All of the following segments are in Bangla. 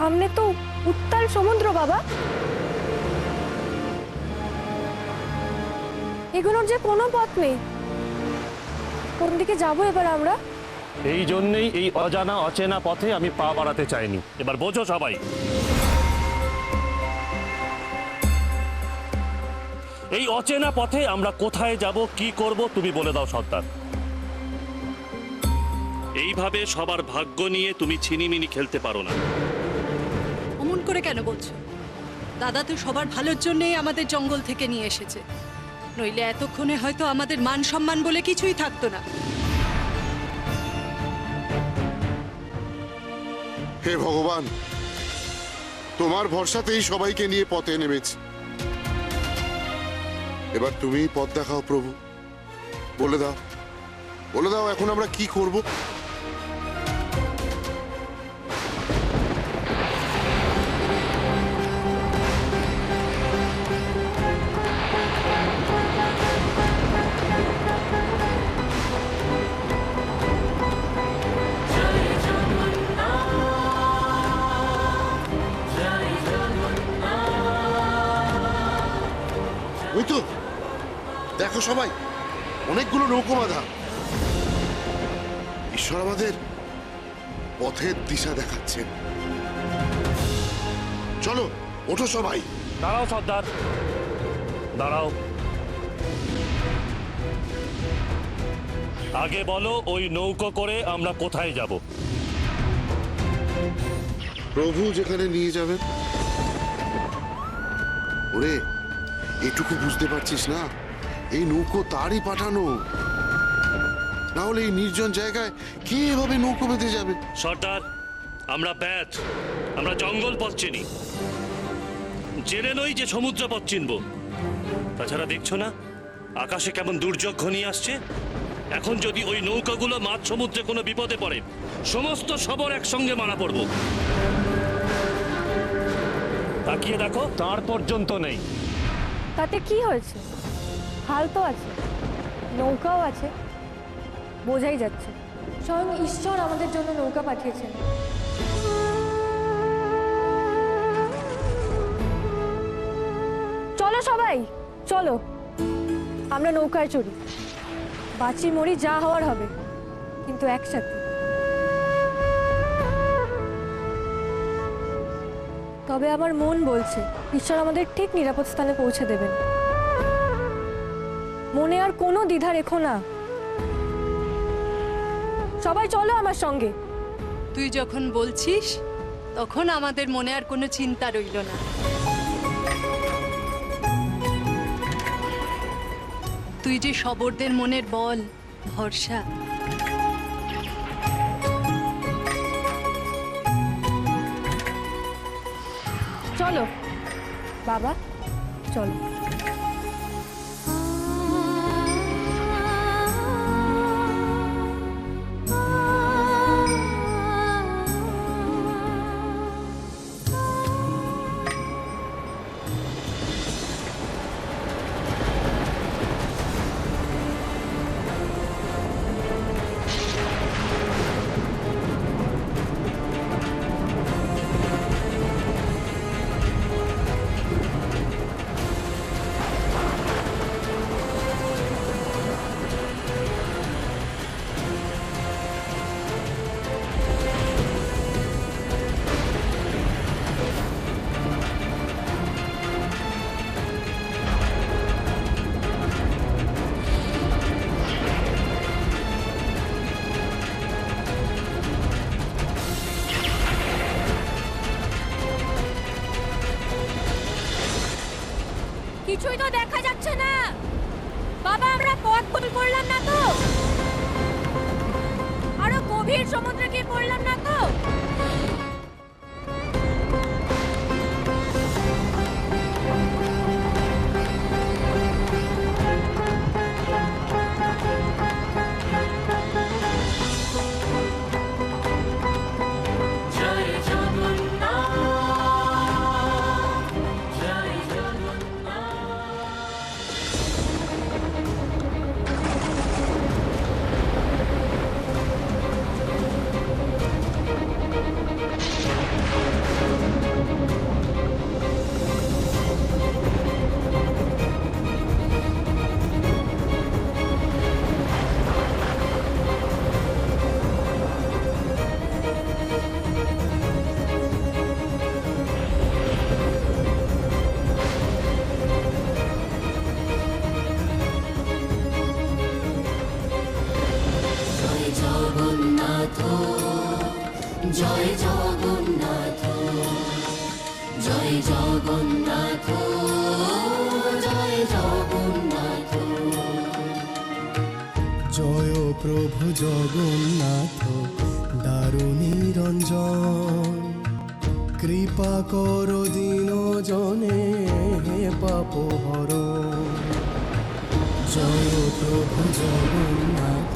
সামনে তো উত্তাল সমুদ্র বাবা, এগুলোর যে কোনো পথ নেই। কোন দিকে যাবো এবার আমরা? এই জন্যই এই অজানা অচেনা পথে আমি পা বাড়াতে চাইনি। এবার বোঝো সবাই, এই অচেনা পথে আমরা কোথায় যাব, কি করব, তুমি বলে দাও সর্দার। এইভাবে সবার ভাগ্য নিয়ে তুমি ছিনিমিনি খেলতে পারো না। অমন করে কেন বলছো? দাদা তো সবার ভালোর জন্যই আমাদের জঙ্গল থেকে নিয়ে এসেছে, নইলে এতক্ষণে হয়তো আমাদের মান সম্মান বলে কিছুই থাকতো না। হে ভগবান, তোমার ভরসাতেই সবাইকে নিয়ে পথে নেমেছি। এবার তুমিই পথ দেখাও প্রভু, বলে দাও, বলে দাও এখন আমরা কি করব। ওই তো দেখো সবাই, অনেকগুলো নৌকো বাঁধা। ঈশ্বর আমাদের পথের দিশা দেখাচ্ছেন। চলো ওঠো সবাই। দাঁড়াও সর্দার, দাঁড়াও। আগে বলো, ওই নৌকো করে আমরা কোথায় যাব? প্রভু যেখানে নিয়ে যাবেন। ওরে, এটুকু বুঝতে পারছিস না, এই নৌকো তারই পাঠানো, না হলে এই নির্জন জায়গায় কে এভাবে নৌকো বেঁধে যাবে? সর্দার, আমরা ব্যাচ, আমরা জঙ্গল পথ চিনি, জেনে নই যে সমুদ্র পথ চিনব। তাছাড়া দেখছো না আকাশে কেমন দুর্যোগ ঘনিয়ে আসছে। এখন যদি ওই নৌকাগুলো মাঝ সমুদ্রে কোনো বিপদে পড়ে, সমস্ত শবর একসঙ্গে মারা পড়ব। তাকিয়ে দেখো, তার পর্যন্ত নেই। তাতে কি হয়েছে? হাল তো আছে, নৌকাও আছে, বোঝাই যাচ্ছে স্বয়ং ঈশ্বর আমাদের জন্য নৌকা পাঠিয়েছেন। চলো সবাই, চলো আমরা নৌকায় চড়ি। বাঁচি মরি যা হওয়ার হবে, কিন্তু একসাথে। তবে আমার মন বলছে ঈশ্বর আমাদের ঠিক নিরাপদ স্থানে পৌঁছে দেবেন। মনে আর কোনো দ্বিধা রেখো না। সবাই চলো আমার সঙ্গে। তুই যখন বলছিস তখন আমাদের মনে আর কোনো চিন্তা রইল না। তুই যে শবরদের মনের বল, ভরসা। চলো বাবা, চলো। কিছুই তো দেখা যাচ্ছে না বাবা, আমরা পথ ভুল করলাম না তো? আরো গভীর সমুদ্রে গিয়ে পড়লাম না তো? জগন্নাথ জয় জগন্নাথ জয় জগন্নাথ জয় জগন্নাথ জয় প্রভু জগন্নাথ দারুণীরঞ্জন কৃপা কর দীন জনে হে পাপ হর জয় প্রভু জগন্নাথ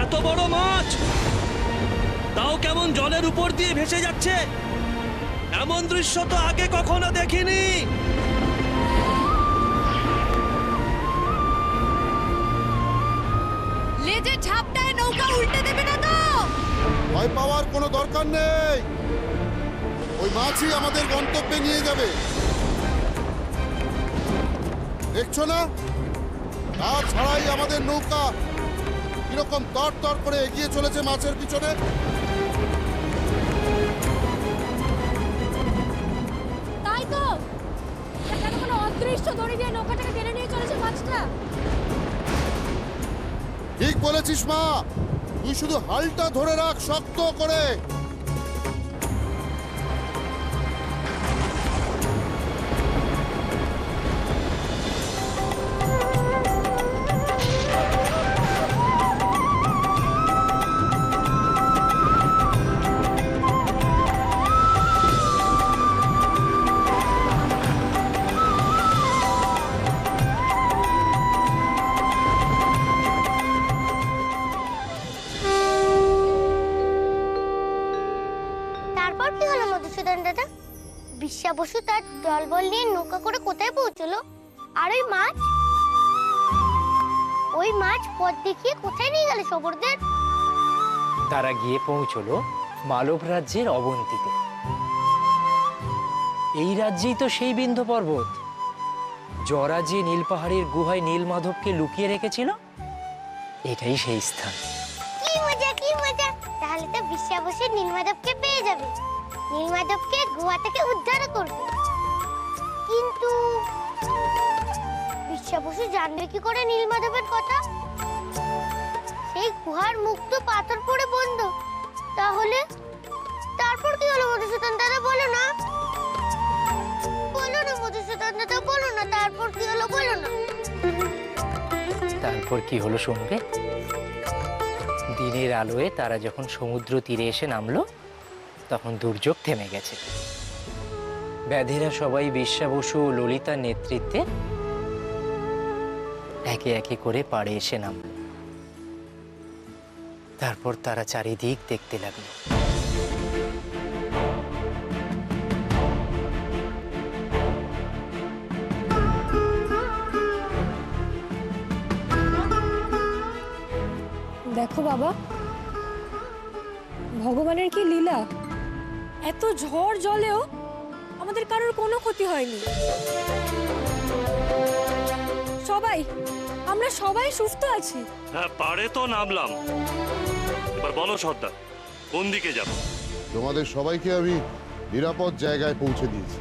এত বড় মাছ তাও কেমন জলের উপর দিয়ে ভেসে যাচ্ছে, এমন দৃশ্য তো আগে কখনো দেখিনি। লেজের ঝাপটায় নৌকা উল্টে দেবে না তো? ভয় পাওয়ার কোনো দরকার নেই, ওই মাছই আমাদের গন্তব্যে নিয়ে যাবে। দেখছো না, আর ছাড়াই আমাদের নৌকা কিরকম তর তর করে এগিয়ে চলেছে মাছের পিছনে। তাই তো, যেন কোনো অদৃশ্য দড়ি দিয়ে নৌকাটাকে টেনে নিয়ে চলেছে মাছটা। ঠিক বলেছিস মা, তুই শুধু হালটা ধরে রাখ শক্ত করে। তারপর কি হলো মধুসূদন দাদা? বিশ্বা বসু তার দলবল নিয়ে নৌকা করে কোথায় পৌঁছলো? আর ওই মাছ পথ দেখিয়ে কোথায় নিয়ে গেল সবরদের? তারা গিয়ে পৌঁছলো মালব রাজ্যের অবন্তীতে। এই রাজ্যেই তো সেই বিন্ধ্য পর্বত, জরা যে নীল পাহাড়ের গুহায় নীলমাধবকে লুকিয়ে রেখেছিল, এটাই সেই স্থান। কি মজা কি মজা! তাহলে তো বিশ্বা বসু নীলমাধবকে পেয়ে যাবে, নীলমাধবকে গুহা থেকে উদ্ধার করবে। কিন্তু বিশ্বা বসু জানবে কি করে নীলমাধবের কথা? সেই গুহার মুখ তো পাথর পড়ে বন্ধ। তাহলে তারপর কি হলো মধুসূদন দাদা? বলো না মধুসূদন দাদা, বলো না তারপর কি হলো, বলো না। তারপর কি হলো শুনবে। দিনের আলোয় তারা যখন সমুদ্র তীরে এসে নামলো, তখন দুর্যোগ থেমে গেছে। ব্যাধেরা সবাই বিশ্বা বসু ও ললিতার নেতৃত্বে একে একে করে পাড়ে এসে নামল। তারপর তারা চারিদিক দেখতে লাগলো। দেখো বাবা, ভগবানের কি লীলা, এত ঝড় জলেও আমাদের কারোর কোনো ক্ষতি হয়নি। আমরা সবাই সুস্থ আছি। হ্যাঁ, পাড়ে তো নামলাম। এবার বলো সর্দার, কোন দিকে যাব? তোমাদের সবাইকে আমি নিরাপদ জায়গায় পৌঁছে দিয়েছি।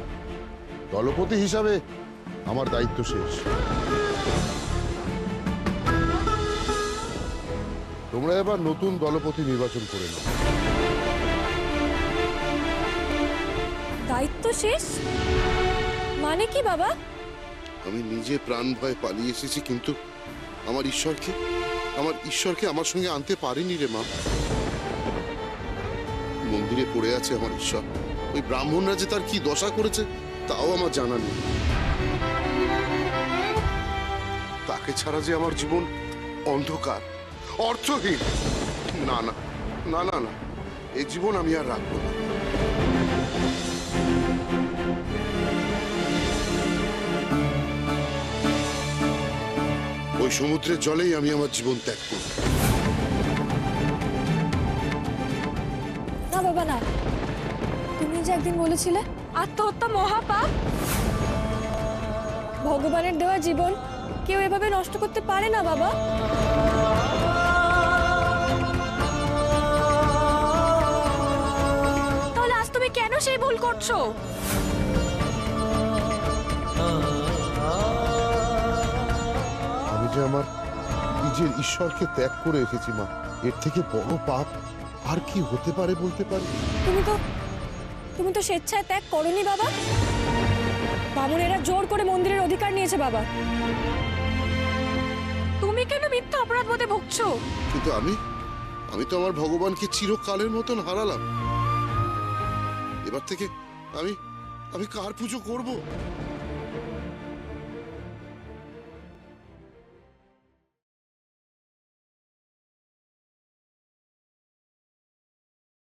দলপতি হিসাবে আমার দায়িত্ব শেষ। তোমরা এবার নতুন দলপতি নির্বাচন করে নাও। দায়িত্ব শেষ মানে কি বাবা? আমি নিজে প্রাণ ভয়ে পালিয়ে এসেছি, কিন্তু আমার ঈশ্বরকে আমার সঙ্গে আনতে পারিনি রে মা। মন্দিরে পড়ে আছে আমার ঈশ্বর। ওই ব্রাহ্মণরা যে তার কি দশা করেছে তাও আমার জানা নেই। তাকে ছাড়া যে আমার জীবন অন্ধকার, অর্থহীন। না না না না না, এই জীবন আমি আর রাখবো না। ওই সমুদ্রের জলেই আমি আমার জীবন ত্যাগ করব। না বাবা না, তুমি যে একদিন বলেছিলে আত্মহত্যা মহাপাপ, ভগবানের দেওয়া জীবন কেউ এভাবে নষ্ট করতে পারে না বাবা। তাহলে আজ তুমি কেন সেই ভুল করছো? আমি যে আমার নিজের ঈশ্বরকে ত্যাগ করে এসেছি মা, এর থেকে বড় পাপ আর কি হতে পারে বলতে পারি? তুমি তো স্বেচ্ছায় ত্যাগ করোনি বাবা। বামুনেরা জোর করে মন্দিরের অধিকার নিয়েছে বাবা। তুমি কেন মিথ্যা অপরাধ বোধে ভুগছো? কিন্তু আমি তো আমার ভগবানকে চিরকালের মতন হারালাম। এবার থেকে আমি কার পুজো করব?